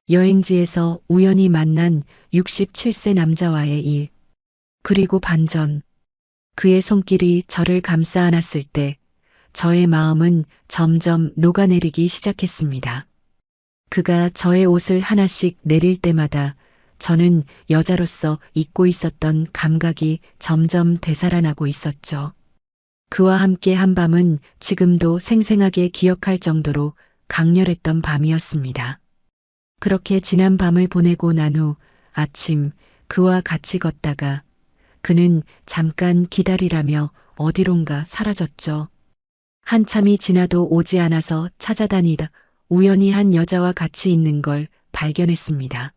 여행지에서 우연히 만난 67세 남자와의 일, 그리고 반전. 그의 손길이 저를 감싸 안았을 때 저의 마음은 점점 녹아내리기 시작했습니다. 그가 저의 옷을 하나씩 내릴 때마다 저는 여자로서 잊고 있었던 감각이 점점 되살아나고 있었죠. 그와 함께 한 밤은 지금도 생생하게 기억할 정도로 강렬했던 밤이었습니다. 그렇게 지난 밤을 보내고 난 후 아침 그와 같이 걷다가 그는 잠깐 기다리라며 어디론가 사라졌죠. 한참이 지나도 오지 않아서 찾아다니다 우연히 한 여자와 같이 있는 걸 발견했습니다.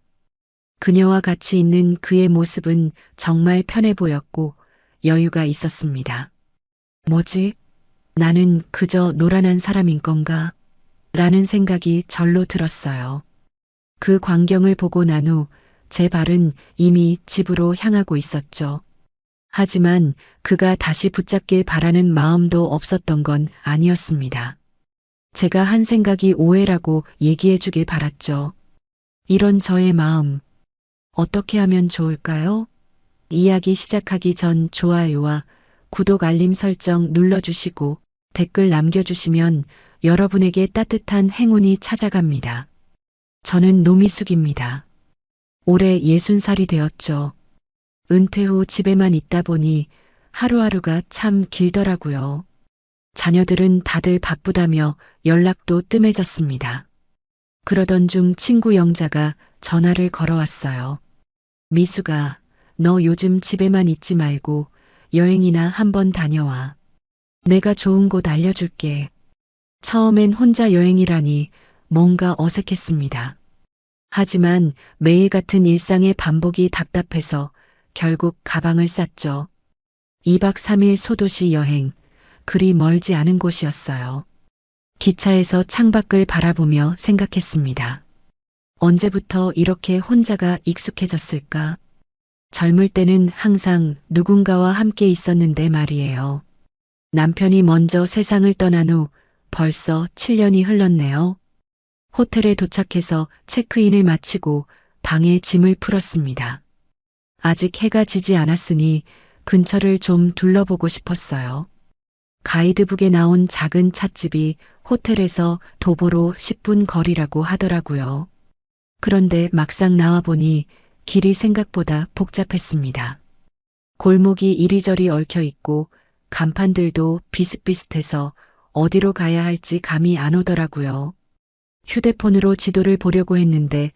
그녀와 같이 있는 그의 모습은 정말 편해 보였고 여유가 있었습니다. 뭐지? 나는 그저 노란한 사람인 건가? 라는 생각이 절로 들었어요. 그 광경을 보고 난 후 제 발은 이미 집으로 향하고 있었죠. 하지만 그가 다시 붙잡길 바라는 마음도 없었던 건 아니었습니다. 제가 한 생각이 오해라고 얘기해 주길 바랐죠. 이런 저의 마음, 어떻게 하면 좋을까요? 이야기 시작하기 전 좋아요와 구독 알림 설정 눌러주시고 댓글 남겨주시면 여러분에게 따뜻한 행운이 찾아갑니다. 저는 노미숙입니다. 올해 60살이 되었죠. 은퇴 후 집에만 있다 보니 하루하루가 참 길더라고요. 자녀들은 다들 바쁘다며 연락도 뜸해졌습니다. 그러던 중 친구 영자가 전화를 걸어왔어요. 미숙아, 너 요즘 집에만 있지 말고 여행이나 한번 다녀와. 내가 좋은 곳 알려줄게. 처음엔 혼자 여행이라니 뭔가 어색했습니다. 하지만 매일 같은 일상의 반복이 답답해서 결국 가방을 쌌죠. 2박 3일 소도시 여행, 그리 멀지 않은 곳이었어요. 기차에서 창밖을 바라보며 생각했습니다. 언제부터 이렇게 혼자가 익숙해졌을까? 젊을 때는 항상 누군가와 함께 있었는데 말이에요. 남편이 먼저 세상을 떠난 후 벌써 7년이 흘렀네요. 호텔에 도착해서 체크인을 마치고 방에 짐을 풀었습니다. 아직 해가 지지 않았으니 근처를 좀 둘러보고 싶었어요. 가이드북에 나온 작은 찻집이 호텔에서 도보로 10분 거리라고 하더라고요. 그런데 막상 나와보니 길이 생각보다 복잡했습니다. 골목이 이리저리 얽혀 있고 간판들도 비슷비슷해서 어디로 가야 할지 감이 안 오더라고요. 휴대폰으로 지도를 보려고 했는데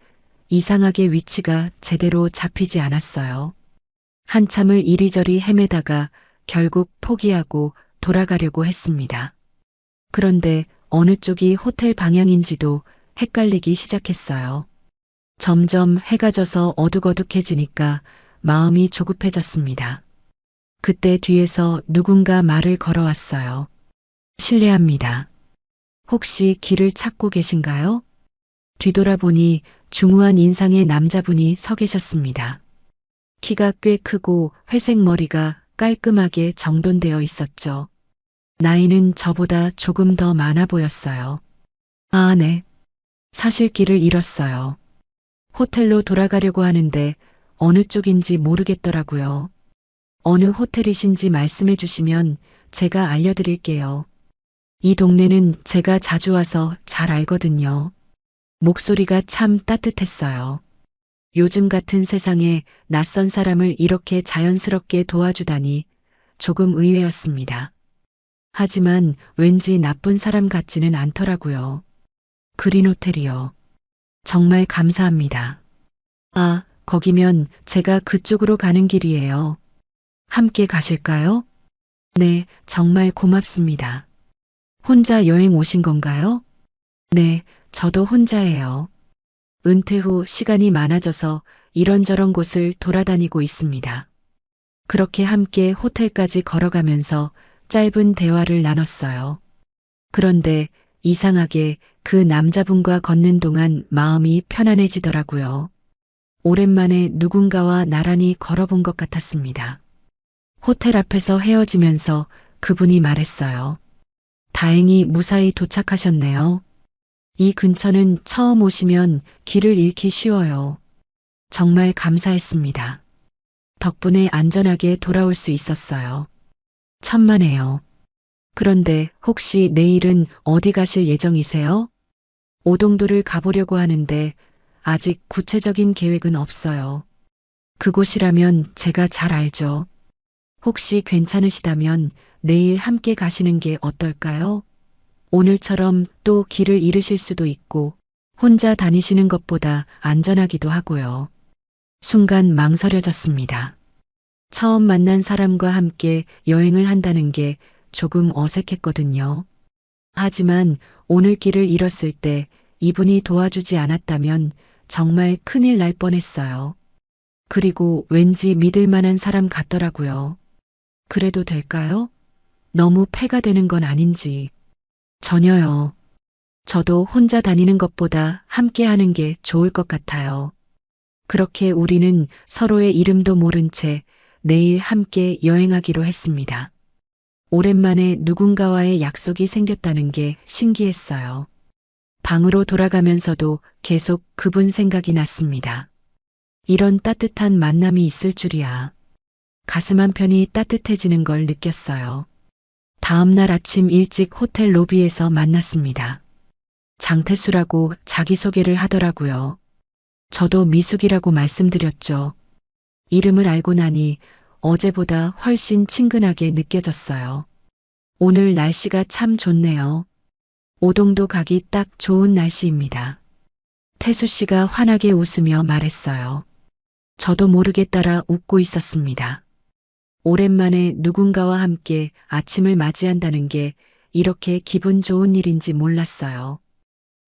이상하게 위치가 제대로 잡히지 않았어요. 한참을 이리저리 헤매다가 결국 포기하고 돌아가려고 했습니다. 그런데 어느 쪽이 호텔 방향인지도 헷갈리기 시작했어요. 점점 해가 져서 어둑어둑해지니까 마음이 조급해졌습니다. 그때 뒤에서 누군가 말을 걸어왔어요. 실례합니다. 혹시 길을 찾고 계신가요? 뒤돌아보니 중후한 인상의 남자분이 서 계셨습니다. 키가 꽤 크고 회색 머리가 깔끔하게 정돈되어 있었죠. 나이는 저보다 조금 더 많아 보였어요. 아, 네. 사실 길을 잃었어요. 호텔로 돌아가려고 하는데 어느 쪽인지 모르겠더라고요. 어느 호텔이신지 말씀해 주시면 제가 알려드릴게요. 이 동네는 제가 자주 와서 잘 알거든요. 목소리가 참 따뜻했어요. 요즘 같은 세상에 낯선 사람을 이렇게 자연스럽게 도와주다니 조금 의외였습니다. 하지만 왠지 나쁜 사람 같지는 않더라고요. 그린 호텔이요. 정말 감사합니다. 아, 거기면 제가 그쪽으로 가는 길이에요. 함께 가실까요? 네, 정말 고맙습니다. 혼자 여행 오신 건가요? 네, 저도 혼자예요. 은퇴 후 시간이 많아져서 이런저런 곳을 돌아다니고 있습니다. 그렇게 함께 호텔까지 걸어가면서 짧은 대화를 나눴어요. 그런데 이상하게 그 남자분과 걷는 동안 마음이 편안해지더라고요. 오랜만에 누군가와 나란히 걸어본 것 같았습니다. 호텔 앞에서 헤어지면서 그분이 말했어요. 다행히 무사히 도착하셨네요. 이 근처는 처음 오시면 길을 잃기 쉬워요. 정말 감사했습니다. 덕분에 안전하게 돌아올 수 있었어요. 천만에요. 그런데 혹시 내일은 어디 가실 예정이세요? 오동도를 가보려고 하는데 아직 구체적인 계획은 없어요. 그곳이라면 제가 잘 알죠. 혹시 괜찮으시다면 내일 함께 가시는 게 어떨까요? 오늘처럼 또 길을 잃으실 수도 있고 혼자 다니시는 것보다 안전하기도 하고요. 순간 망설여졌습니다. 처음 만난 사람과 함께 여행을 한다는 게 조금 어색했거든요. 하지만 오늘 길을 잃었을 때 이분이 도와주지 않았다면 정말 큰일 날 뻔했어요. 그리고 왠지 믿을 만한 사람 같더라고요. 그래도 될까요? 너무 패가 되는 건 아닌지. 전혀요. 저도 혼자 다니는 것보다 함께 하는 게 좋을 것 같아요. 그렇게 우리는 서로의 이름도 모른 채 내일 함께 여행하기로 했습니다. 오랜만에 누군가와의 약속이 생겼다는 게 신기했어요. 방으로 돌아가면서도 계속 그분 생각이 났습니다. 이런 따뜻한 만남이 있을 줄이야. 가슴 한편이 따뜻해지는 걸 느꼈어요. 다음 날 아침 일찍 호텔 로비에서 만났습니다. 장태수라고 자기소개를 하더라고요. 저도 미숙이라고 말씀드렸죠. 이름을 알고 나니 어제보다 훨씬 친근하게 느껴졌어요. 오늘 날씨가 참 좋네요. 오동도 가기 딱 좋은 날씨입니다. 태수 씨가 환하게 웃으며 말했어요. 저도 모르게 따라 웃고 있었습니다. 오랜만에 누군가와 함께 아침을 맞이한다는 게 이렇게 기분 좋은 일인지 몰랐어요.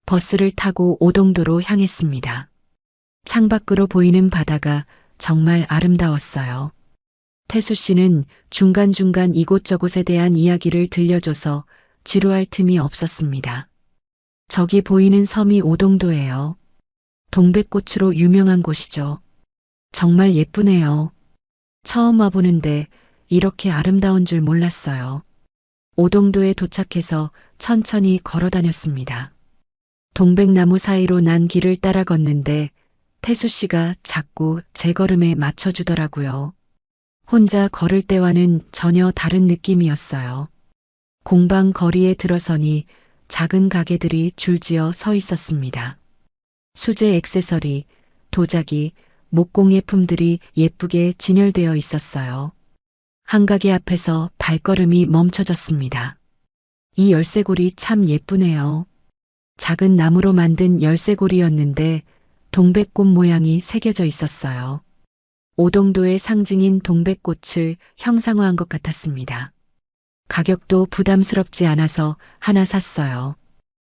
버스를 타고 오동도로 향했습니다. 창밖으로 보이는 바다가 정말 아름다웠어요. 태수 씨는 중간중간 이곳저곳에 대한 이야기를 들려줘서 지루할 틈이 없었습니다. 저기 보이는 섬이 오동도예요. 동백꽃으로 유명한 곳이죠. 정말 예쁘네요. 처음 와보는데 이렇게 아름다운 줄 몰랐어요. 오동도에 도착해서 천천히 걸어 다녔습니다. 동백나무 사이로 난 길을 따라 걷는데 태수 씨가 자꾸 제 걸음에 맞춰주더라고요. 혼자 걸을 때와는 전혀 다른 느낌이었어요. 공방 거리에 들어서니 작은 가게들이 줄지어 서 있었습니다. 수제 액세서리, 도자기, 목공예품들이 예쁘게 진열되어 있었어요. 한 가게 앞에서 발걸음이 멈춰졌습니다. 이 열쇠고리 참 예쁘네요. 작은 나무로 만든 열쇠고리였는데 동백꽃 모양이 새겨져 있었어요. 오동도의 상징인 동백꽃을 형상화한 것 같았습니다. 가격도 부담스럽지 않아서 하나 샀어요.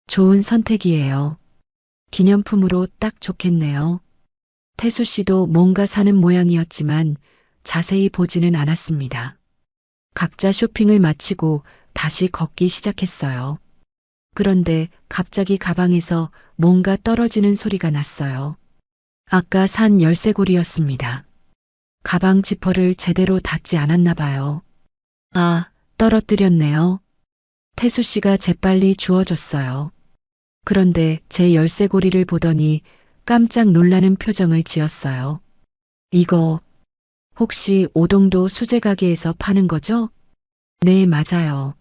좋은 선택이에요. 기념품으로 딱 좋겠네요. 태수 씨도 뭔가 사는 모양이었지만 자세히 보지는 않았습니다. 각자 쇼핑을 마치고 다시 걷기 시작했어요. 그런데 갑자기 가방에서 뭔가 떨어지는 소리가 났어요. 아까 산 열쇠고리였습니다. 가방 지퍼를 제대로 닫지 않았나 봐요. 아, 떨어뜨렸네요. 태수 씨가 재빨리 주워줬어요. 그런데 제 열쇠고리를 보더니 깜짝 놀라는 표정을 지었어요. 이거 혹시 오동도 수제 가게에서 파는 거죠? 네, 맞아요.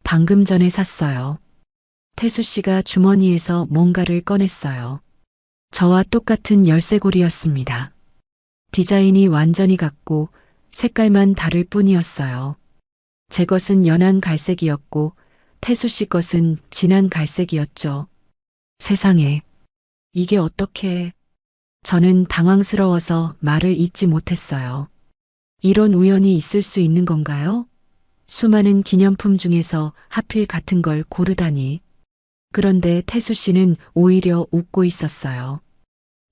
방금 전에 샀어요. 태수 씨가 주머니에서 뭔가를 꺼냈어요. 저와 똑같은 열쇠고리였습니다. 디자인이 완전히 같고 색깔만 다를 뿐이었어요. 제 것은 연한 갈색이었고 태수 씨 것은 진한 갈색이었죠. 세상에, 이게 어떻게... 저는 당황스러워서 말을 잇지 못했어요. 이런 우연이 있을 수 있는 건가요? 수많은 기념품 중에서 하필 같은 걸 고르다니. 그런데 태수 씨는 오히려 웃고 있었어요.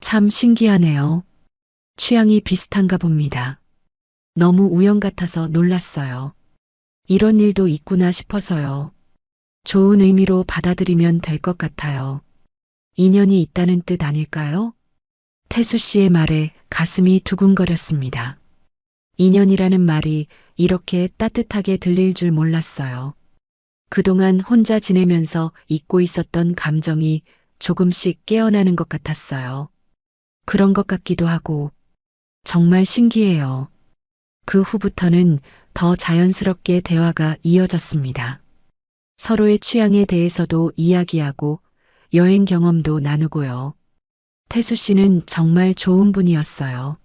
참 신기하네요. 취향이 비슷한가 봅니다. 너무 우연 같아서 놀랐어요. 이런 일도 있구나 싶어서요. 좋은 의미로 받아들이면 될 것 같아요. 인연이 있다는 뜻 아닐까요? 태수 씨의 말에 가슴이 두근거렸습니다. 인연이라는 말이 이렇게 따뜻하게 들릴 줄 몰랐어요. 그동안 혼자 지내면서 잊고 있었던 감정이 조금씩 깨어나는 것 같았어요. 그런 것 같기도 하고 정말 신기해요. 그 후부터는 더 자연스럽게 대화가 이어졌습니다. 서로의 취향에 대해서도 이야기하고 여행 경험도 나누고요. 태수 씨는 정말 좋은 분이었어요.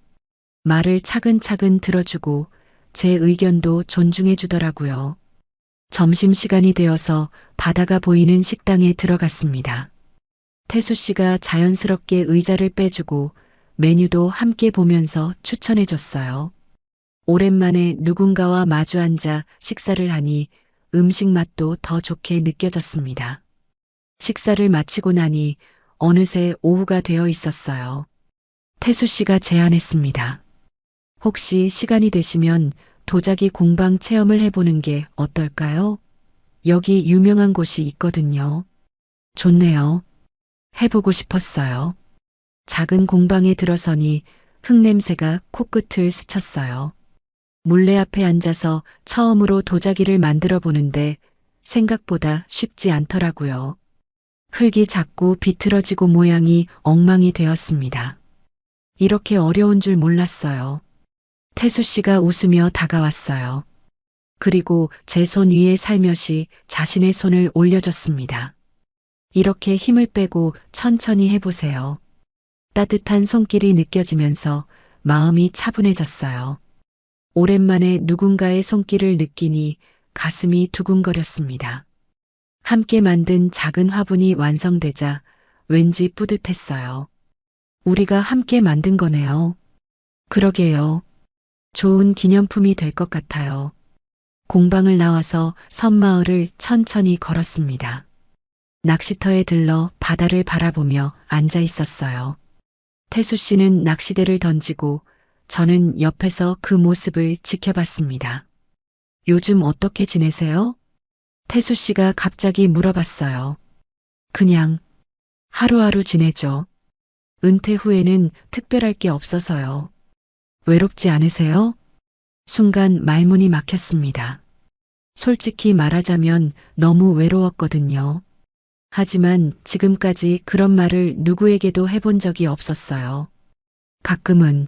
말을 차근차근 들어주고 제 의견도 존중해 주더라고요. 점심시간이 되어서 바다가 보이는 식당에 들어갔습니다. 태수 씨가 자연스럽게 의자를 빼주고 메뉴도 함께 보면서 추천해 줬어요. 오랜만에 누군가와 마주 앉아 식사를 하니 음식 맛도 더 좋게 느껴졌습니다. 식사를 마치고 나니 어느새 오후가 되어 있었어요. 태수 씨가 제안했습니다. 혹시 시간이 되시면 도자기 공방 체험을 해보는 게 어떨까요? 여기 유명한 곳이 있거든요. 좋네요. 해보고 싶었어요. 작은 공방에 들어서니 흙냄새가 코끝을 스쳤어요. 물레 앞에 앉아서 처음으로 도자기를 만들어 보는데 생각보다 쉽지 않더라고요. 흙이 자꾸 비틀어지고 모양이 엉망이 되었습니다. 이렇게 어려운 줄 몰랐어요. 태수 씨가 웃으며 다가왔어요. 그리고 제 손 위에 살며시 자신의 손을 올려줬습니다. 이렇게 힘을 빼고 천천히 해보세요. 따뜻한 손길이 느껴지면서 마음이 차분해졌어요. 오랜만에 누군가의 손길을 느끼니 가슴이 두근거렸습니다. 함께 만든 작은 화분이 완성되자 왠지 뿌듯했어요. 우리가 함께 만든 거네요. 그러게요. 좋은 기념품이 될 것 같아요. 공방을 나와서 섬마을을 천천히 걸었습니다. 낚시터에 들러 바다를 바라보며 앉아 있었어요. 태수 씨는 낚시대를 던지고 저는 옆에서 그 모습을 지켜봤습니다. 요즘 어떻게 지내세요? 태수 씨가 갑자기 물어봤어요. 그냥 하루하루 지내죠. 은퇴 후에는 특별할 게 없어서요. 외롭지 않으세요? 순간 말문이 막혔습니다. 솔직히 말하자면 너무 외로웠거든요. 하지만 지금까지 그런 말을 누구에게도 해본 적이 없었어요. 가끔은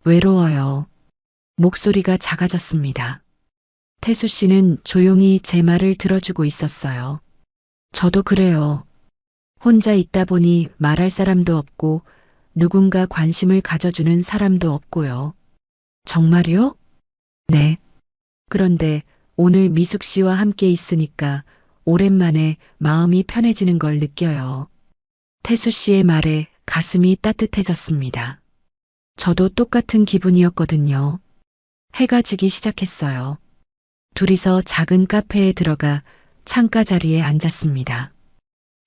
외로워요. 목소리가 작아졌습니다. 태수 씨는 조용히 제 말을 들어주고 있었어요. 저도 그래요. 혼자 있다 보니 말할 사람도 없고 누군가 관심을 가져주는 사람도 없고요. 정말요? 네. 그런데 오늘 미숙 씨와 함께 있으니까 오랜만에 마음이 편해지는 걸 느껴요. 태수 씨의 말에 가슴이 따뜻해졌습니다. 저도 똑같은 기분이었거든요. 해가 지기 시작했어요. 둘이서 작은 카페에 들어가 창가 자리에 앉았습니다.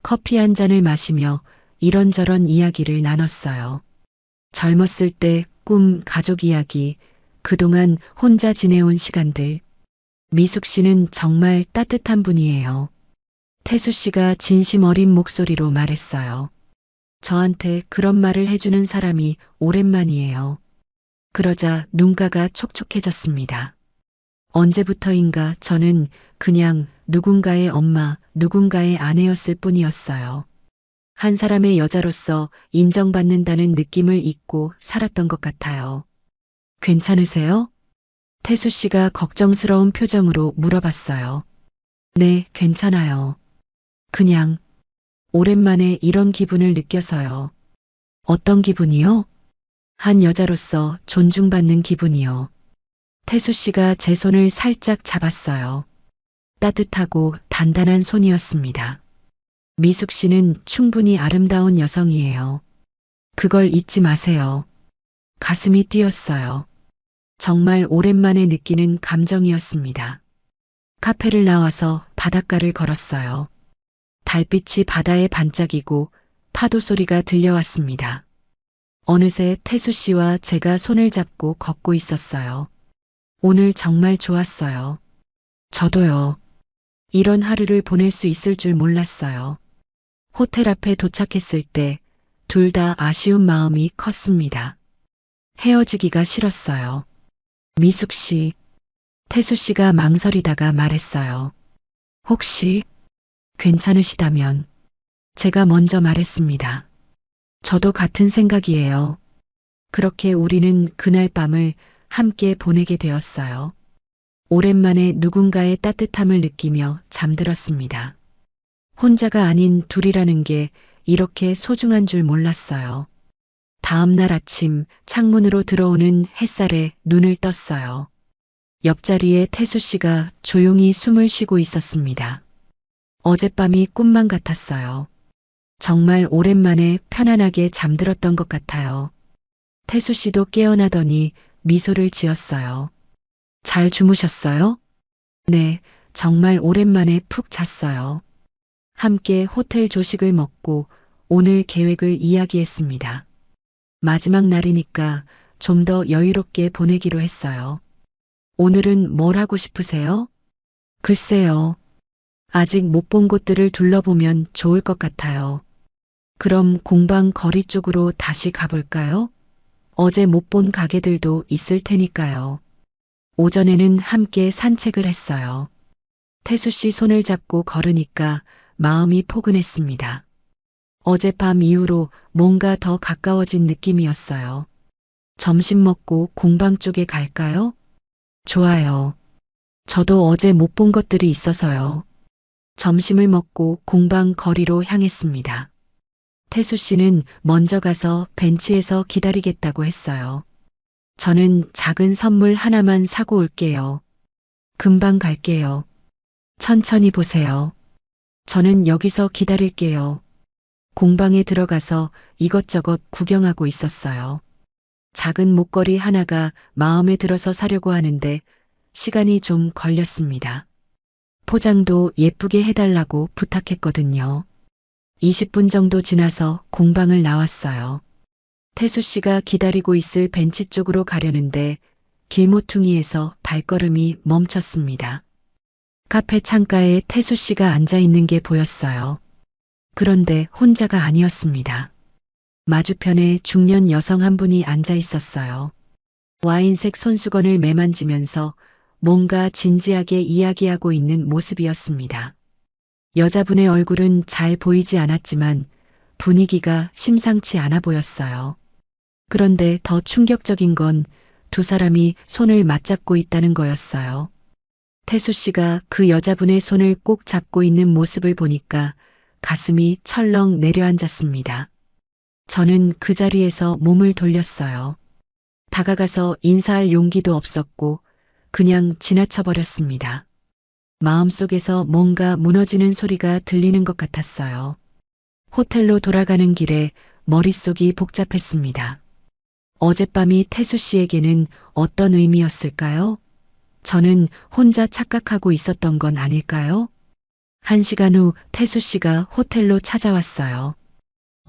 커피 한 잔을 마시며 이런저런 이야기를 나눴어요. 젊었을 때 꿈, 가족 이야기, 그동안 혼자 지내온 시간들. 미숙 씨는 정말 따뜻한 분이에요. 태수 씨가 진심 어린 목소리로 말했어요. 저한테 그런 말을 해주는 사람이 오랜만이에요. 그러자 눈가가 촉촉해졌습니다. 언제부터인가 저는 그냥 누군가의 엄마, 누군가의 아내였을 뿐이었어요. 한 사람의 여자로서 인정받는다는 느낌을 잊고 살았던 것 같아요. 괜찮으세요? 태수 씨가 걱정스러운 표정으로 물어봤어요. 네, 괜찮아요. 그냥 오랜만에 이런 기분을 느껴서요. 어떤 기분이요? 한 여자로서 존중받는 기분이요. 태수 씨가 제 손을 살짝 잡았어요. 따뜻하고 단단한 손이었습니다. 미숙 씨는 충분히 아름다운 여성이에요. 그걸 잊지 마세요. 가슴이 뛰었어요. 정말 오랜만에 느끼는 감정이었습니다. 카페를 나와서 바닷가를 걸었어요. 달빛이 바다에 반짝이고 파도 소리가 들려왔습니다. 어느새 태수 씨와 제가 손을 잡고 걷고 있었어요. 오늘 정말 좋았어요. 저도요. 이런 하루를 보낼 수 있을 줄 몰랐어요. 호텔 앞에 도착했을 때 둘 다 아쉬운 마음이 컸습니다. 헤어지기가 싫었어요. 미숙 씨, 태수 씨가 망설이다가 말했어요. 혹시 괜찮으시다면 제가 먼저 말했습니다. 저도 같은 생각이에요. 그렇게 우리는 그날 밤을 함께 보내게 되었어요. 오랜만에 누군가의 따뜻함을 느끼며 잠들었습니다. 혼자가 아닌 둘이라는 게 이렇게 소중한 줄 몰랐어요. 다음 날 아침 창문으로 들어오는 햇살에 눈을 떴어요. 옆자리에 태수 씨가 조용히 숨을 쉬고 있었습니다. 어젯밤이 꿈만 같았어요. 정말 오랜만에 편안하게 잠들었던 것 같아요. 태수 씨도 깨어나더니 미소를 지었어요. 잘 주무셨어요? 네, 정말 오랜만에 푹 잤어요. 함께 호텔 조식을 먹고 오늘 계획을 이야기했습니다. 마지막 날이니까 좀 더 여유롭게 보내기로 했어요. 오늘은 뭘 하고 싶으세요? 글쎄요. 아직 못 본 곳들을 둘러보면 좋을 것 같아요. 그럼 공방 거리 쪽으로 다시 가볼까요? 어제 못 본 가게들도 있을 테니까요. 오전에는 함께 산책을 했어요. 태수 씨 손을 잡고 걸으니까 마음이 포근했습니다. 어젯밤 이후로 뭔가 더 가까워진 느낌이었어요. 점심 먹고 공방 쪽에 갈까요? 좋아요. 저도 어제 못 본 것들이 있어서요. 점심을 먹고 공방 거리로 향했습니다. 태수 씨는 먼저 가서 벤치에서 기다리겠다고 했어요. 저는 작은 선물 하나만 사고 올게요. 금방 갈게요. 천천히 보세요. 저는 여기서 기다릴게요. 공방에 들어가서 이것저것 구경하고 있었어요. 작은 목걸이 하나가 마음에 들어서 사려고 하는데 시간이 좀 걸렸습니다. 포장도 예쁘게 해달라고 부탁했거든요. 20분 정도 지나서 공방을 나왔어요. 태수 씨가 기다리고 있을 벤치 쪽으로 가려는데 길모퉁이에서 발걸음이 멈췄습니다. 카페 창가에 태수 씨가 앉아 있는 게 보였어요. 그런데 혼자가 아니었습니다. 맞은편에 중년 여성 한 분이 앉아 있었어요. 와인색 손수건을 매만지면서 뭔가 진지하게 이야기하고 있는 모습이었습니다. 여자분의 얼굴은 잘 보이지 않았지만 분위기가 심상치 않아 보였어요. 그런데 더 충격적인 건 두 사람이 손을 맞잡고 있다는 거였어요. 태수 씨가 그 여자분의 손을 꼭 잡고 있는 모습을 보니까 가슴이 철렁 내려앉았습니다. 저는 그 자리에서 몸을 돌렸어요. 다가가서 인사할 용기도 없었고 그냥 지나쳐 버렸습니다. 마음속에서 뭔가 무너지는 소리가 들리는 것 같았어요. 호텔로 돌아가는 길에 머릿속이 복잡했습니다. 어젯밤이 태수 씨에게는 어떤 의미였을까요? 저는 혼자 착각하고 있었던 건 아닐까요? 1시간 후 태수 씨가 호텔로 찾아왔어요.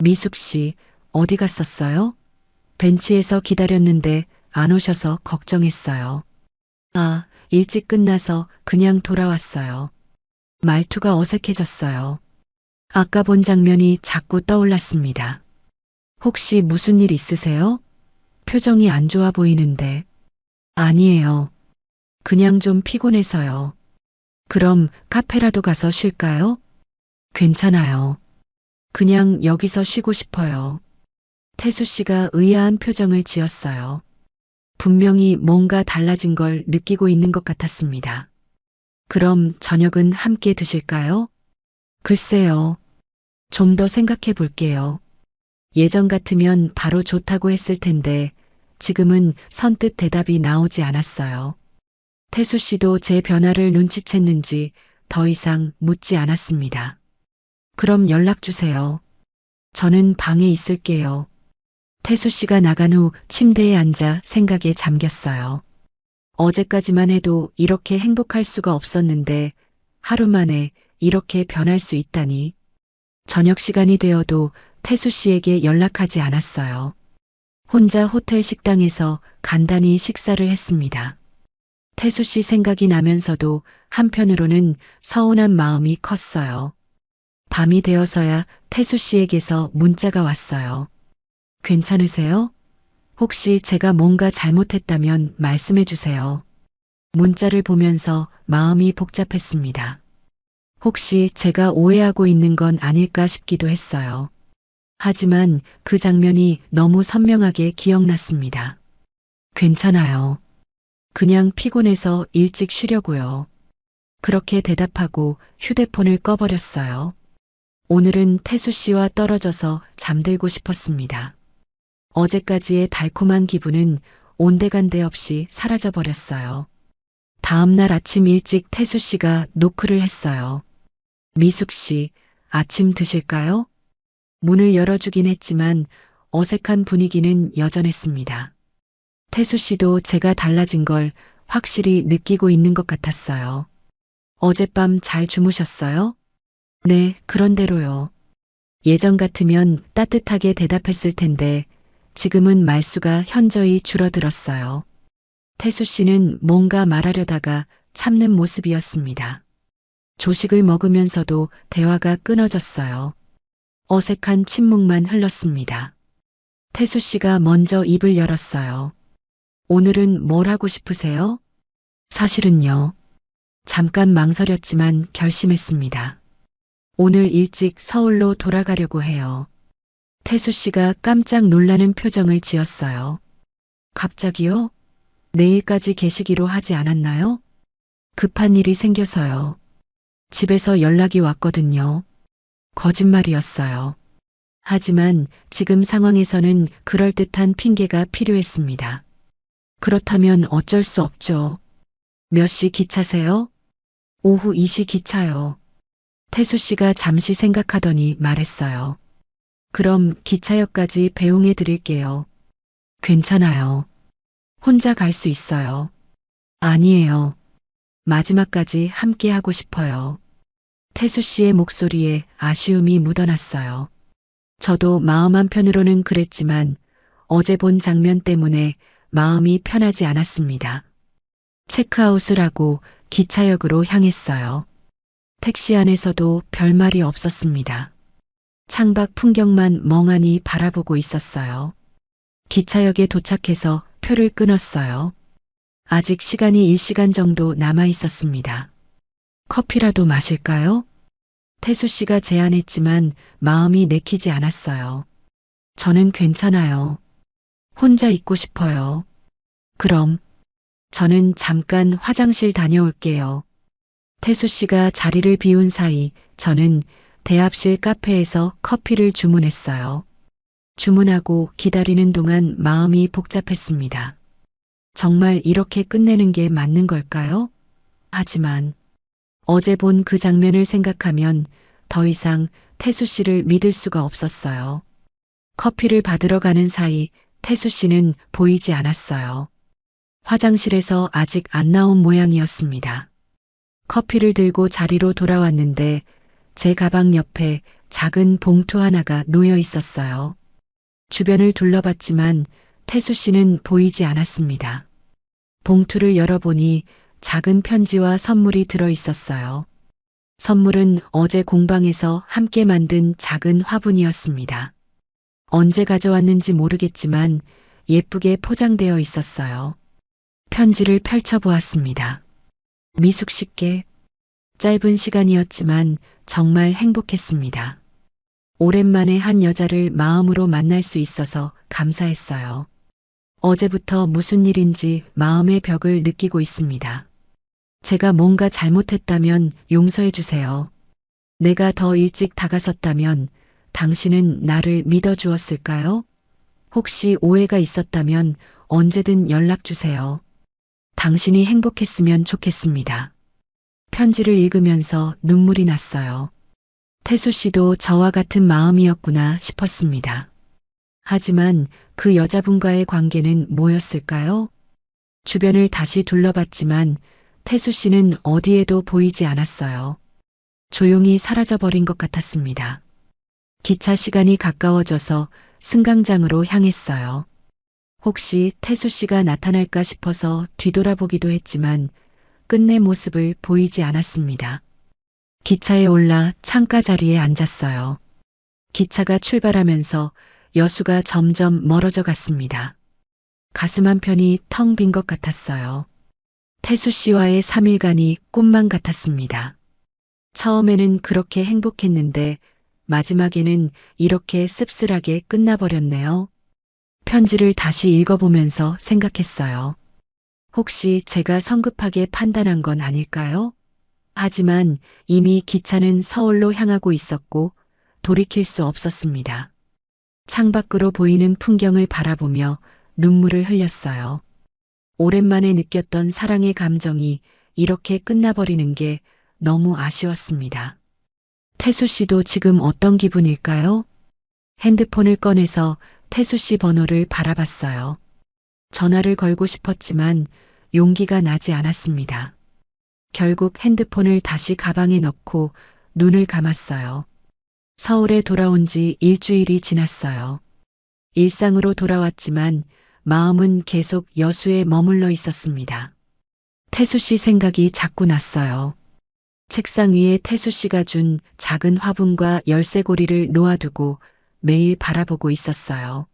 미숙 씨, 어디 갔었어요? 벤치에서 기다렸는데 안 오셔서 걱정했어요. 아, 일찍 끝나서 그냥 돌아왔어요. 말투가 어색해졌어요. 아까 본 장면이 자꾸 떠올랐습니다. 혹시 무슨 일 있으세요? 표정이 안 좋아 보이는데. 아니에요. 그냥 좀 피곤해서요. 그럼 카페라도 가서 쉴까요? 괜찮아요. 그냥 여기서 쉬고 싶어요. 태수 씨가 의아한 표정을 지었어요. 분명히 뭔가 달라진 걸 느끼고 있는 것 같았습니다. 그럼 저녁은 함께 드실까요? 글쎄요. 좀 더 생각해 볼게요. 예전 같으면 바로 좋다고 했을 텐데 지금은 선뜻 대답이 나오지 않았어요. 태수 씨도 제 변화를 눈치챘는지 더 이상 묻지 않았습니다. 그럼 연락 주세요. 저는 방에 있을게요. 태수 씨가 나간 후 침대에 앉아 생각에 잠겼어요. 어제까지만 해도 이렇게 행복할 수가 없었는데 하루 만에 이렇게 변할 수 있다니. 저녁 시간이 되어도 태수 씨에게 연락하지 않았어요. 혼자 호텔 식당에서 간단히 식사를 했습니다. 태수 씨 생각이 나면서도 한편으로는 서운한 마음이 컸어요. 밤이 되어서야 태수 씨에게서 문자가 왔어요. 괜찮으세요? 혹시 제가 뭔가 잘못했다면 말씀해 주세요. 문자를 보면서 마음이 복잡했습니다. 혹시 제가 오해하고 있는 건 아닐까 싶기도 했어요. 하지만 그 장면이 너무 선명하게 기억났습니다. 괜찮아요. 그냥 피곤해서 일찍 쉬려고요. 그렇게 대답하고 휴대폰을 꺼버렸어요. 오늘은 태수 씨와 떨어져서 잠들고 싶었습니다. 어제까지의 달콤한 기분은 온데간데 없이 사라져버렸어요. 다음 날 아침 일찍 태수 씨가 노크를 했어요. 미숙 씨, 아침 드실까요? 문을 열어주긴 했지만 어색한 분위기는 여전했습니다. 태수 씨도 제가 달라진 걸 확실히 느끼고 있는 것 같았어요. 어젯밤 잘 주무셨어요? 네, 그런대로요. 예전 같으면 따뜻하게 대답했을 텐데 지금은 말수가 현저히 줄어들었어요. 태수 씨는 뭔가 말하려다가 참는 모습이었습니다. 조식을 먹으면서도 대화가 끊어졌어요. 어색한 침묵만 흘렀습니다. 태수 씨가 먼저 입을 열었어요. 오늘은 뭘 하고 싶으세요? 사실은요. 잠깐 망설였지만 결심했습니다. 오늘 일찍 서울로 돌아가려고 해요. 태수 씨가 깜짝 놀라는 표정을 지었어요. 갑자기요? 내일까지 계시기로 하지 않았나요? 급한 일이 생겨서요. 집에서 연락이 왔거든요. 거짓말이었어요. 하지만 지금 상황에서는 그럴듯한 핑계가 필요했습니다. 그렇다면 어쩔 수 없죠. 몇 시 기차세요? 오후 2시 기차요. 태수 씨가 잠시 생각하더니 말했어요. 그럼 기차역까지 배웅해 드릴게요. 괜찮아요. 혼자 갈 수 있어요. 아니에요. 마지막까지 함께 하고 싶어요. 태수 씨의 목소리에 아쉬움이 묻어났어요. 저도 마음 한편으로는 그랬지만 어제 본 장면 때문에 마음이 편하지 않았습니다. 체크아웃을 하고 기차역으로 향했어요. 택시 안에서도 별말이 없었습니다. 창밖 풍경만 멍하니 바라보고 있었어요. 기차역에 도착해서 표를 끊었어요. 아직 시간이 1시간 정도 남아 있었습니다. 커피라도 마실까요? 태수 씨가 제안했지만 마음이 내키지 않았어요. 저는 괜찮아요. 혼자 있고 싶어요. 그럼 저는 잠깐 화장실 다녀올게요. 태수 씨가 자리를 비운 사이 저는 대합실 카페에서 커피를 주문했어요. 주문하고 기다리는 동안 마음이 복잡했습니다. 정말 이렇게 끝내는 게 맞는 걸까요? 하지만 어제 본 그 장면을 생각하면 더 이상 태수 씨를 믿을 수가 없었어요. 커피를 받으러 가는 사이 태수 씨는 보이지 않았어요. 화장실에서 아직 안 나온 모양이었습니다. 커피를 들고 자리로 돌아왔는데 제 가방 옆에 작은 봉투 하나가 놓여 있었어요. 주변을 둘러봤지만 태수 씨는 보이지 않았습니다. 봉투를 열어보니 작은 편지와 선물이 들어 있었어요. 선물은 어제 공방에서 함께 만든 작은 화분이었습니다. 언제 가져왔는지 모르겠지만 예쁘게 포장되어 있었어요. 편지를 펼쳐보았습니다. 미숙 씨께 짧은 시간이었지만 정말 행복했습니다. 오랜만에 한 여자를 마음으로 만날 수 있어서 감사했어요. 어제부터 무슨 일인지 마음의 벽을 느끼고 있습니다. 제가 뭔가 잘못했다면 용서해 주세요. 내가 더 일찍 다가섰다면 당신은 나를 믿어주었을까요? 혹시 오해가 있었다면 언제든 연락 주세요. 당신이 행복했으면 좋겠습니다. 편지를 읽으면서 눈물이 났어요. 태수 씨도 저와 같은 마음이었구나 싶었습니다. 하지만 그 여자분과의 관계는 뭐였을까요? 주변을 다시 둘러봤지만 태수 씨는 어디에도 보이지 않았어요. 조용히 사라져버린 것 같았습니다. 기차 시간이 가까워져서 승강장으로 향했어요. 혹시 태수 씨가 나타날까 싶어서 뒤돌아보기도 했지만 끝내 모습을 보이지 않았습니다. 기차에 올라 창가 자리에 앉았어요. 기차가 출발하면서 여수가 점점 멀어져 갔습니다. 가슴 한편이 텅 빈 것 같았어요. 태수 씨와의 3일간이 꿈만 같았습니다. 처음에는 그렇게 행복했는데 마지막에는 이렇게 씁쓸하게 끝나버렸네요. 편지를 다시 읽어보면서 생각했어요. 혹시 제가 성급하게 판단한 건 아닐까요? 하지만 이미 기차는 서울로 향하고 있었고 돌이킬 수 없었습니다. 창밖으로 보이는 풍경을 바라보며 눈물을 흘렸어요. 오랜만에 느꼈던 사랑의 감정이 이렇게 끝나버리는 게 너무 아쉬웠습니다. 태수 씨도 지금 어떤 기분일까요? 핸드폰을 꺼내서 태수 씨 번호를 바라봤어요. 전화를 걸고 싶었지만 용기가 나지 않았습니다. 결국 핸드폰을 다시 가방에 넣고 눈을 감았어요. 서울에 돌아온 지 일주일이 지났어요. 일상으로 돌아왔지만 마음은 계속 여수에 머물러 있었습니다. 태수 씨 생각이 자꾸 났어요. 책상 위에 태수 씨가 준 작은 화분과 열쇠고리를 놓아두고 매일 바라보고 있었어요.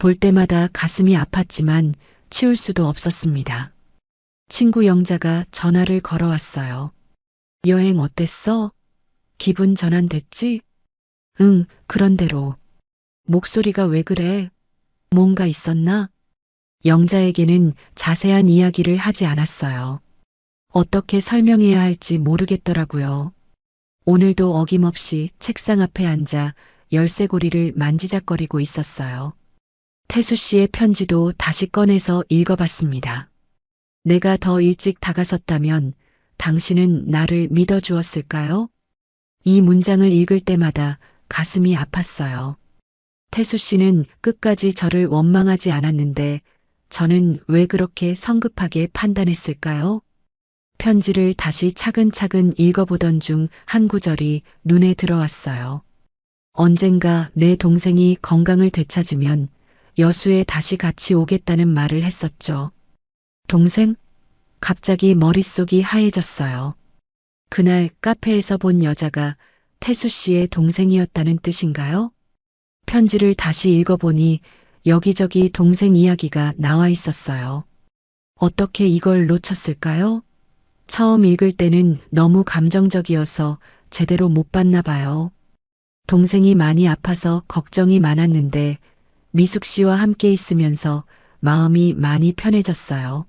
볼 때마다 가슴이 아팠지만 치울 수도 없었습니다. 친구 영자가 전화를 걸어왔어요. 여행 어땠어? 기분 전환됐지? 응, 그런대로. 목소리가 왜 그래? 뭔가 있었나? 영자에게는 자세한 이야기를 하지 않았어요. 어떻게 설명해야 할지 모르겠더라고요. 오늘도 어김없이 책상 앞에 앉아 열쇠고리를 만지작거리고 있었어요. 태수 씨의 편지도 다시 꺼내서 읽어봤습니다. 내가 더 일찍 다가섰다면 당신은 나를 믿어주었을까요? 이 문장을 읽을 때마다 가슴이 아팠어요. 태수 씨는 끝까지 저를 원망하지 않았는데 저는 왜 그렇게 성급하게 판단했을까요? 편지를 다시 차근차근 읽어보던 중 한 구절이 눈에 들어왔어요. 언젠가 내 동생이 건강을 되찾으면 여수에 다시 같이 오겠다는 말을 했었죠. 동생? 갑자기 머릿속이 하얘졌어요. 그날 카페에서 본 여자가 태수 씨의 동생이었다는 뜻인가요? 편지를 다시 읽어보니 여기저기 동생 이야기가 나와 있었어요. 어떻게 이걸 놓쳤을까요? 처음 읽을 때는 너무 감정적이어서 제대로 못 봤나 봐요. 동생이 많이 아파서 걱정이 많았는데 미숙 씨와 함께 있으면서 마음이 많이 편해졌어요.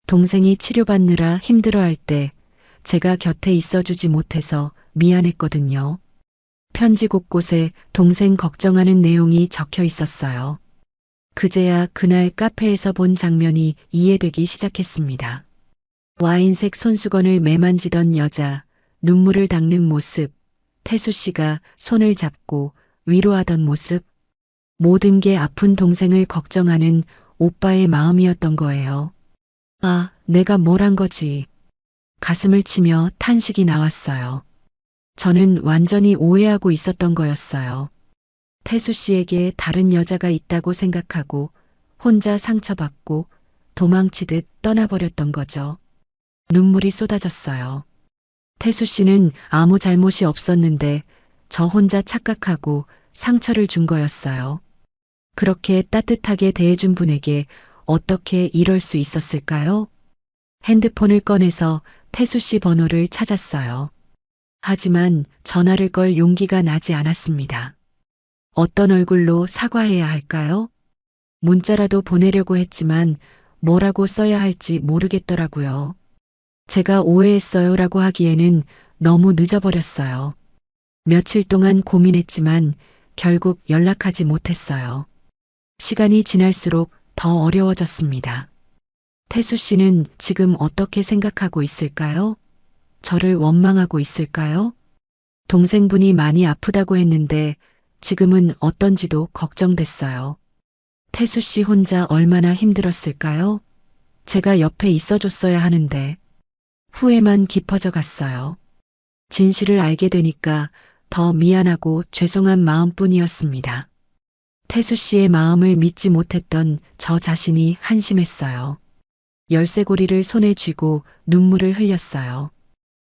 동생이 치료받느라 힘들어할 때 제가 곁에 있어주지 못해서 미안했거든요. 편지 곳곳에 동생 걱정하는 내용이 적혀 있었어요. 그제야 그날 카페에서 본 장면이 이해되기 시작했습니다. 와인색 손수건을 매만지던 여자, 눈물을 닦는 모습, 태수 씨가 손을 잡고 위로하던 모습, 모든 게 아픈 동생을 걱정하는 오빠의 마음이었던 거예요. 아, 내가 뭘 한 거지. 가슴을 치며 탄식이 나왔어요. 저는 완전히 오해하고 있었던 거였어요. 태수 씨에게 다른 여자가 있다고 생각하고 혼자 상처받고 도망치듯 떠나버렸던 거죠. 눈물이 쏟아졌어요. 태수 씨는 아무 잘못이 없었는데 저 혼자 착각하고 상처를 준 거였어요. 그렇게 따뜻하게 대해준 분에게 어떻게 이럴 수 있었을까요? 핸드폰을 꺼내서 태수 씨 번호를 찾았어요. 하지만 전화를 걸 용기가 나지 않았습니다. 어떤 얼굴로 사과해야 할까요? 문자라도 보내려고 했지만 뭐라고 써야 할지 모르겠더라고요. 제가 오해했어요라고 하기에는 너무 늦어버렸어요. 며칠 동안 고민했지만 결국 연락하지 못했어요. 시간이 지날수록 더 어려워졌습니다. 태수 씨는 지금 어떻게 생각하고 있을까요? 저를 원망하고 있을까요? 동생분이 많이 아프다고 했는데 지금은 어떤지도 걱정됐어요. 태수 씨 혼자 얼마나 힘들었을까요? 제가 옆에 있어줬어야 하는데 후회만 깊어져 갔어요. 진실을 알게 되니까 더 미안하고 죄송한 마음뿐이었습니다. 태수 씨의 마음을 믿지 못했던 저 자신이 한심했어요. 열쇠고리를 손에 쥐고 눈물을 흘렸어요.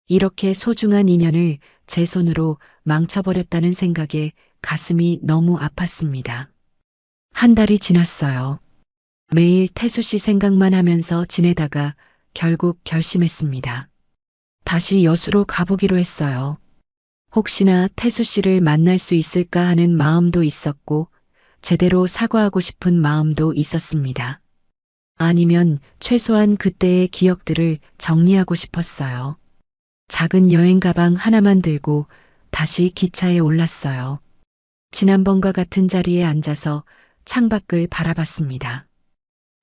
이렇게 소중한 인연을 제 손으로 망쳐버렸다는 생각에 가슴이 너무 아팠습니다. 한 달이 지났어요. 매일 태수 씨 생각만 하면서 지내다가 결국 결심했습니다. 다시 여수로 가보기로 했어요. 혹시나 태수 씨를 만날 수 있을까 하는 마음도 있었고, 제대로 사과하고 싶은 마음도 있었습니다. 아니면 최소한 그때의 기억들을 정리하고 싶었어요. 작은 여행 가방 하나만 들고 다시 기차에 올랐어요. 지난번과 같은 자리에 앉아서 창밖을 바라봤습니다.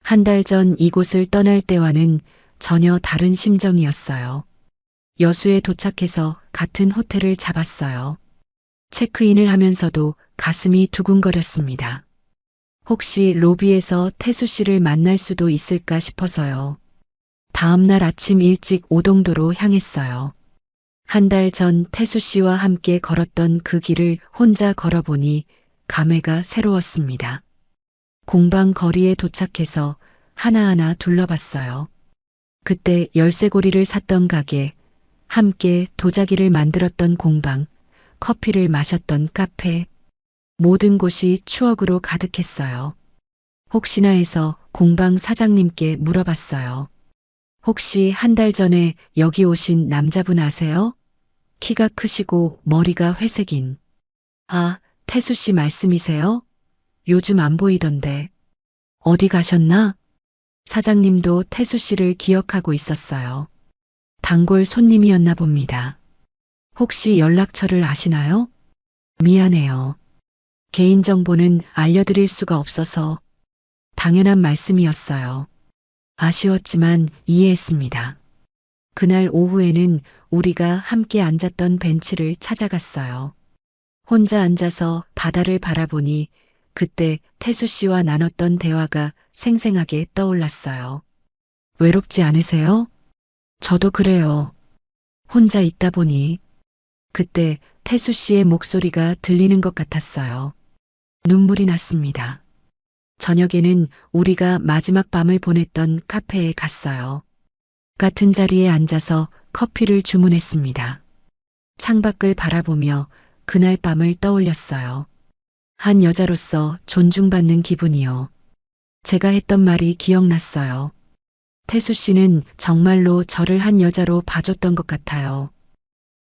한 달 전 이곳을 떠날 때와는 전혀 다른 심정이었어요. 여수에 도착해서 같은 호텔을 잡았어요. 체크인을 하면서도 가슴이 두근거렸습니다. 혹시 로비에서 태수 씨를 만날 수도 있을까 싶어서요. 다음날 아침 일찍 오동도로 향했어요. 한 달 전 태수 씨와 함께 걸었던 그 길을 혼자 걸어보니 감회가 새로웠습니다. 공방 거리에 도착해서 하나하나 둘러봤어요. 그때 열쇠고리를 샀던 가게, 함께 도자기를 만들었던 공방, 커피를 마셨던 카페, 모든 곳이 추억으로 가득했어요. 혹시나 해서 공방 사장님께 물어봤어요. 혹시 한 달 전에 여기 오신 남자분 아세요? 키가 크시고 머리가 회색인. 아, 태수 씨 말씀이세요? 요즘 안 보이던데. 어디 가셨나? 사장님도 태수 씨를 기억하고 있었어요. 단골 손님이었나 봅니다. 혹시 연락처를 아시나요? 미안해요. 개인정보는 알려드릴 수가 없어서 당연한 말씀이었어요. 아쉬웠지만 이해했습니다. 그날 오후에는 우리가 함께 앉았던 벤치를 찾아갔어요. 혼자 앉아서 바다를 바라보니 그때 태수 씨와 나눴던 대화가 생생하게 떠올랐어요. 외롭지 않으세요? 저도 그래요. 혼자 있다 보니 그때 태수 씨의 목소리가 들리는 것 같았어요. 눈물이 났습니다. 저녁에는 우리가 마지막 밤을 보냈던 카페에 갔어요. 같은 자리에 앉아서 커피를 주문했습니다. 창밖을 바라보며 그날 밤을 떠올렸어요. 한 여자로서 존중받는 기분이요. 제가 했던 말이 기억났어요. 태수 씨는 정말로 저를 한 여자로 봐줬던 것 같아요.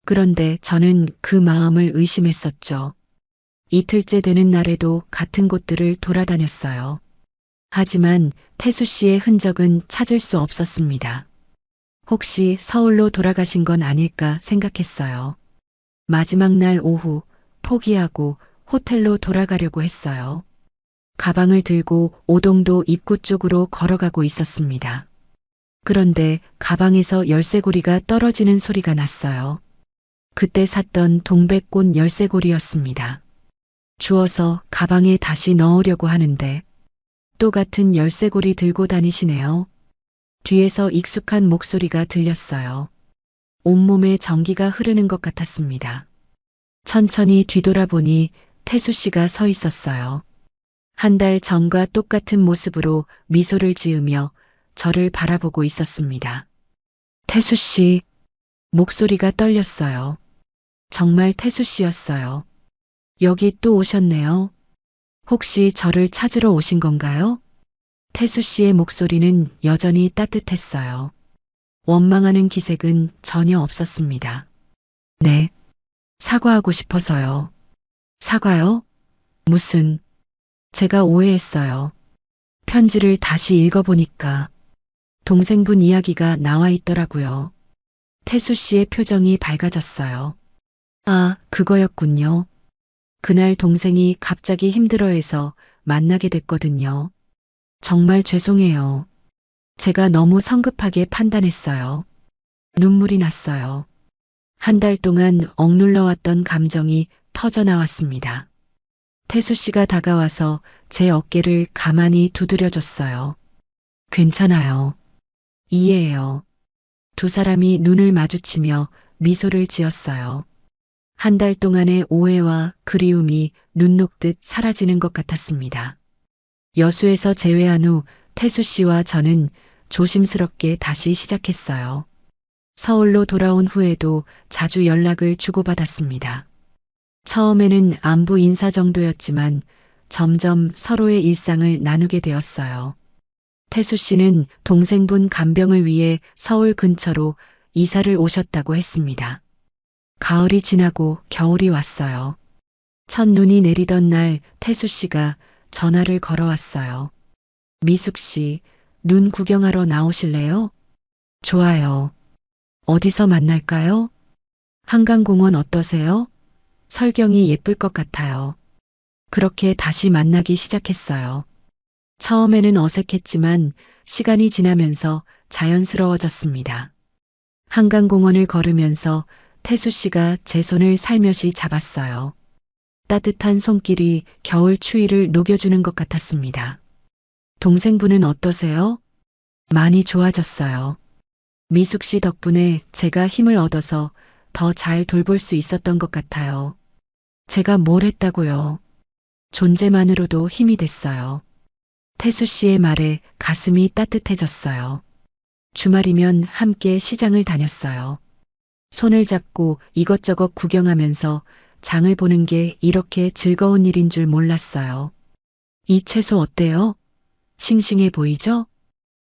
그런데 저는 그 마음을 의심했었죠. 이틀째 되는 날에도 같은 곳들을 돌아다녔어요. 하지만 태수 씨의 흔적은 찾을 수 없었습니다. 혹시 서울로 돌아가신 건 아닐까 생각했어요. 마지막 날 오후 포기하고 호텔로 돌아가려고 했어요. 가방을 들고 오동도 입구 쪽으로 걸어가고 있었습니다. 그런데 가방에서 열쇠고리가 떨어지는 소리가 났어요. 그때 샀던 동백꽃 열쇠고리였습니다. 주워서 가방에 다시 넣으려고 하는데 또 같은 열쇠고리 들고 다니시네요. 뒤에서 익숙한 목소리가 들렸어요. 온몸에 전기가 흐르는 것 같았습니다. 천천히 뒤돌아보니 태수 씨가 서 있었어요. 한 달 전과 똑같은 모습으로 미소를 지으며 저를 바라보고 있었습니다. 태수 씨, 목소리가 떨렸어요. 정말 태수 씨였어요. 여기 또 오셨네요. 혹시 저를 찾으러 오신 건가요? 태수 씨의 목소리는 여전히 따뜻했어요. 원망하는 기색은 전혀 없었습니다. 네. 사과하고 싶어서요. 사과요? 무슨, 제가 오해했어요. 편지를 다시 읽어보니까 동생분 이야기가 나와 있더라고요. 태수 씨의 표정이 밝아졌어요. 아, 그거였군요. 그날 동생이 갑자기 힘들어해서 만나게 됐거든요. 정말 죄송해요. 제가 너무 성급하게 판단했어요. 눈물이 났어요. 한 달 동안 억눌러왔던 감정이 터져나왔습니다. 태수 씨가 다가와서 제 어깨를 가만히 두드려줬어요. 괜찮아요. 이해해요. 두 사람이 눈을 마주치며 미소를 지었어요. 한 달 동안의 오해와 그리움이 눈 녹듯 사라지는 것 같았습니다. 여수에서 재회한 후 태수 씨와 저는 조심스럽게 다시 시작했어요. 서울로 돌아온 후에도 자주 연락을 주고받았습니다. 처음에는 안부 인사 정도였지만 점점 서로의 일상을 나누게 되었어요. 태수 씨는 동생분 간병을 위해 서울 근처로 이사를 오셨다고 했습니다. 가을이 지나고 겨울이 왔어요. 첫눈이 내리던 날 태수 씨가 전화를 걸어왔어요. 미숙 씨, 눈 구경하러 나오실래요? 좋아요. 어디서 만날까요? 한강공원 어떠세요? 설경이 예쁠 것 같아요. 그렇게 다시 만나기 시작했어요. 처음에는 어색했지만 시간이 지나면서 자연스러워졌습니다. 한강공원을 걸으면서 태수 씨가 제 손을 살며시 잡았어요. 따뜻한 손길이 겨울 추위를 녹여주는 것 같았습니다. 동생분은 어떠세요? 많이 좋아졌어요. 미숙 씨 덕분에 제가 힘을 얻어서 더 잘 돌볼 수 있었던 것 같아요. 제가 뭘 했다고요? 존재만으로도 힘이 됐어요. 태수 씨의 말에 가슴이 따뜻해졌어요. 주말이면 함께 시장을 다녔어요. 손을 잡고 이것저것 구경하면서 장을 보는 게 이렇게 즐거운 일인 줄 몰랐어요. 이 채소 어때요? 싱싱해 보이죠?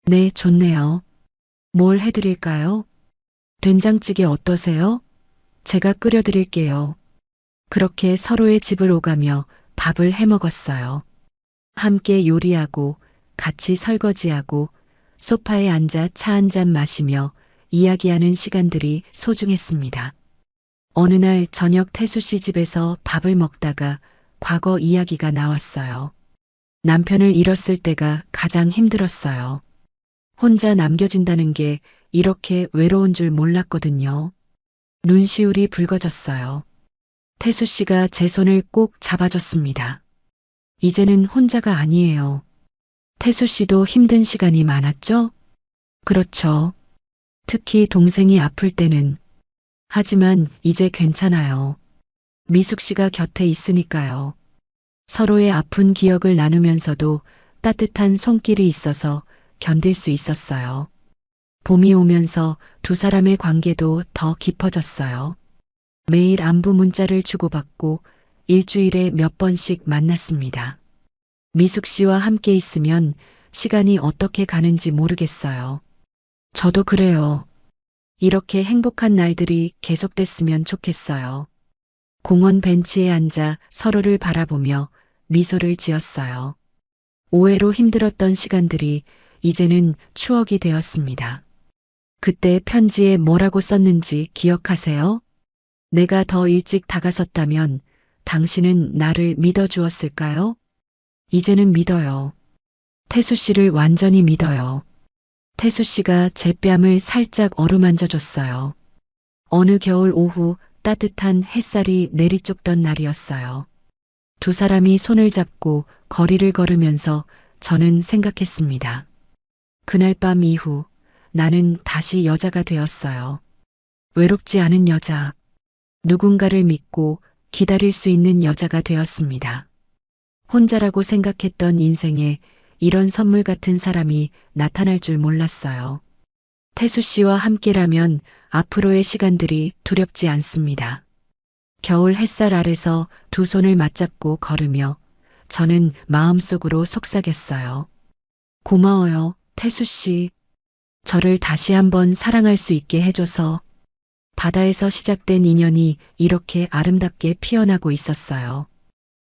네, 좋네요. 뭘 해드릴까요? 된장찌개 어떠세요? 제가 끓여드릴게요. 그렇게 서로의 집을 오가며 밥을 해 먹었어요. 함께 요리하고 같이 설거지하고 소파에 앉아 차 한 잔 마시며 이야기하는 시간들이 소중했습니다. 어느 날 저녁 태수 씨 집에서 밥을 먹다가 과거 이야기가 나왔어요. 남편을 잃었을 때가 가장 힘들었어요. 혼자 남겨진다는 게 이렇게 외로운 줄 몰랐거든요. 눈시울이 붉어졌어요. 태수 씨가 제 손을 꼭 잡아줬습니다. 이제는 혼자가 아니에요. 태수 씨도 힘든 시간이 많았죠? 그렇죠. 특히 동생이 아플 때는. 하지만 이제 괜찮아요. 미숙 씨가 곁에 있으니까요. 서로의 아픈 기억을 나누면서도 따뜻한 손길이 있어서 견딜 수 있었어요. 봄이 오면서 두 사람의 관계도 더 깊어졌어요. 매일 안부 문자를 주고받고 일주일에 몇 번씩 만났습니다. 미숙 씨와 함께 있으면 시간이 어떻게 가는지 모르겠어요. 저도 그래요. 이렇게 행복한 날들이 계속됐으면 좋겠어요. 공원 벤치에 앉아 서로를 바라보며 미소를 지었어요. 오해로 힘들었던 시간들이 이제는 추억이 되었습니다. 그때 편지에 뭐라고 썼는지 기억하세요? 내가 더 일찍 다가섰다면 당신은 나를 믿어주었을까요? 이제는 믿어요. 태수 씨를 완전히 믿어요. 태수 씨가 제 뺨을 살짝 어루만져 줬어요. 어느 겨울 오후 따뜻한 햇살이 내리쫓던 날이었어요. 두 사람이 손을 잡고 거리를 걸으면서 저는 생각했습니다. 그날 밤 이후 나는 다시 여자가 되었어요. 외롭지 않은 여자, 누군가를 믿고 기다릴 수 있는 여자가 되었습니다. 혼자라고 생각했던 인생에 이런 선물 같은 사람이 나타날 줄 몰랐어요. 태수 씨와 함께라면 앞으로의 시간들이 두렵지 않습니다. 겨울 햇살 아래서 두 손을 맞잡고 걸으며 저는 마음속으로 속삭였어요. 고마워요, 태수 씨. 저를 다시 한번 사랑할 수 있게 해줘서. 바다에서 시작된 인연이 이렇게 아름답게 피어나고 있었어요.